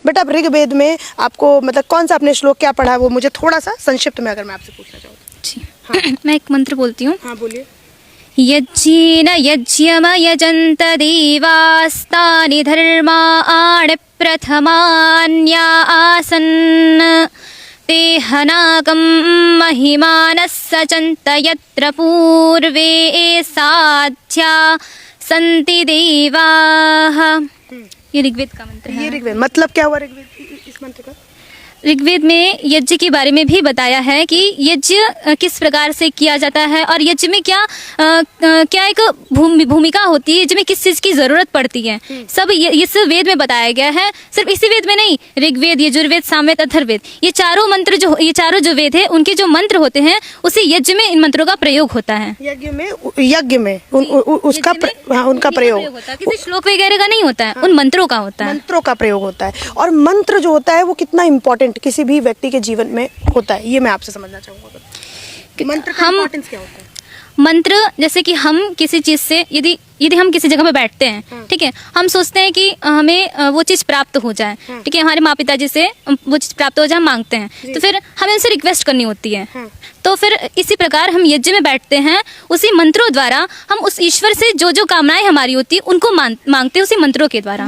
बेटा आप ऋग्वेद में आपको मतलब कौन सा आपने श्लोक क्या पढ़ा है वो मुझे थोड़ा सा संक्षिप्त में अगर मैं आपसे पूछना चाहूँ जी। मैं एक मंत्र बोलती हूँ। हाँ बोलिए। यज्ञेन यज्ञमयजन्त देवास्तानि धर्माणि प्रथमान्या आसन् ते हनाकं महिमानः सचन्त यत्र पूर्वे साध्या सन्ति देवाः। ये ऋग्वेद का मंत्र है। ये ऋग्वेद मतलब क्या हुआ ऋग्वेद इस मंत्र का? ऋग्वेद में यज्ञ के बारे में भी बताया है कि यज्ञ किस प्रकार से किया जाता है और यज्ञ में क्या एक भूमिका होती है, यज्ञ में किस चीज़ की ज़रूरत पड़ती है, सब इस वेद में बताया गया है। सिर्फ इसी वेद में नहीं, ऋग्वेद, यजुर्वेद, सामवेद, अथर्ववेद, ये चारों जो वेद है उनके जो मंत्र होते हैं उसी यज्ञ में इन मंत्रों का प्रयोग होता है। यज्ञ में उनका प्रयोग होता है, किसी श्लोक वगैरह का नहीं होता है, उन मंत्रों का होता है। मंत्रों का प्रयोग होता है। और मंत्र जो होता है वो कितना इम्पोर्टेंट किसी भी व्यक्ति के जीवन में होता है, ये मैं आपसे समझना चाहूंगा कि मंत्र का इम्पोर्टेंस क्या होता है। मंत्र जैसे कि हम किसी चीज़ से यदि हम किसी जगह पे बैठते हैं, ठीक है, हम सोचते हैं कि हमें वो चीज़ प्राप्त हो जाए, ठीक है, हमारे माँ पिता जी से वो चीज़ प्राप्त हो जाए, हम मांगते हैं, तो फिर हमें उनसे रिक्वेस्ट करनी होती है। तो फिर इसी प्रकार हम यज्ञ में बैठते हैं, उसी मंत्रों द्वारा हम उस ईश्वर से जो जो कामनाएं हमारी होती है उनको मांगते हैं, उसी मंत्रों के द्वारा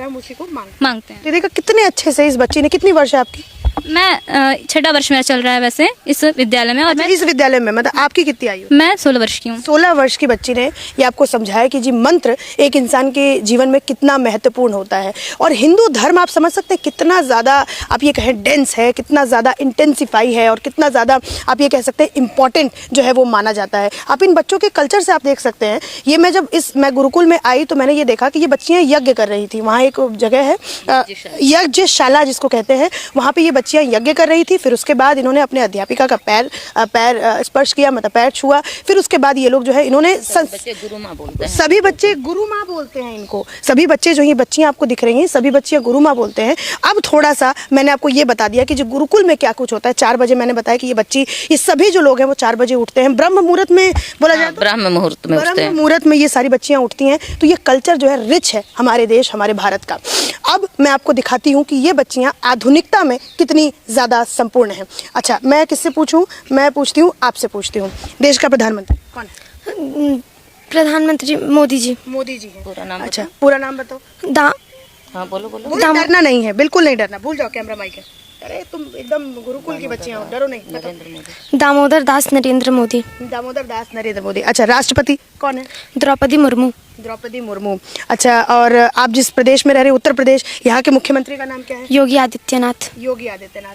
हम उसी को मांगते हैं। देखो कितने अच्छे से इस बच्ची ने, कितनी वर्ष है आपकी? मैं 6ठा वर्ष में चल रहा है वैसे इस विद्यालय में। और मैं इस विद्यालय में मतलब आपकी कितनी आयु? मैं 16 वर्ष की हूँ। 16 वर्ष की बच्ची ने ये आपको समझाया कि जी मंत्र एक इंसान के जीवन में कितना महत्वपूर्ण होता है। और हिंदू धर्म आप समझ सकते हैं कितना ज़्यादा आप ये कहें डेंस है, कितना ज़्यादा इंटेंसिफाई है और कितना ज़्यादा आप ये कह सकते हैं इम्पॉर्टेंट जो है वो माना जाता है। आप इन बच्चों के कल्चर से आप देख सकते हैं। ये मैं गुरुकुल में आई तो मैंने ये देखा कि ये बच्चियाँ यज्ञ कर रही थी। वहाँ एक जगह है यज्ञशाला जिसको कहते हैं, वहाँ पर ये बच्चियाँ यज्ञ कर रही थी। फिर उसके बाद इन्होंने अपने अध्यापिका का पैर स्पर्श किया, मतलब पैर छुआ। फिर उसके बाद ये लोग जो है इन्होंने गुरु माँ बोलते हैं। सभी बच्चे गुरु माँ बोलते हैं इनको। सभी बच्चे जो ये बच्चियाँ आपको दिख रही हैं सभी बच्चियाँ गुरु माँ बोलते हैं। अब थोड़ा सा मैंने आपको ये बता दिया कि जो गुरुकुल में क्या कुछ होता है। 4 बजे मैंने बताया कि ये सभी जो लोग हैं वो 4 बजे उठते हैं। ब्रह्म मुहूर्त में बोला जाए, ब्रह्म मुहूर्त में उठते हैं। मुहूर्त में ये सारी बच्चियाँ उठती हैं। तो ये कल्चर जो है रिच है हमारे देश, हमारे भारत का। अब मैं आपको दिखाती हूँ कि ये बच्चियाँ आधुनिकता में कितनी ज़्यादा संपूर्ण हैं। अच्छा, मैं किससे पूछूँ? मैं पूछती हूँ, आपसे पूछती हूँ। देश का प्रधानमंत्री कौन है? प्रधानमंत्री मोदी जी। मोदी जी हैं। पूरा नाम? अच्छा, पूरा नाम बताओ। हाँ बोलो। डरना नहीं है, बिल्कुल नहीं डरना। भूल जाओ कैमरा माइक है। अरे तुम एकदम गुरुकुल की बच्चियां हो, डरो नहीं। नरेंद्र मोदी। दामोदर दास नरेंद्र मोदी। दामोदर दास नरेंद्र मोदी। अच्छा, राष्ट्रपति कौन है? द्रौपदी मुर्मू। द्रौपदी मुर्मू। अच्छा, और आप जिस प्रदेश में रह रहे उत्तर प्रदेश, यहाँ के मुख्यमंत्री का नाम क्या है? योगी आदित्यनाथ। योगी आदित्यनाथ।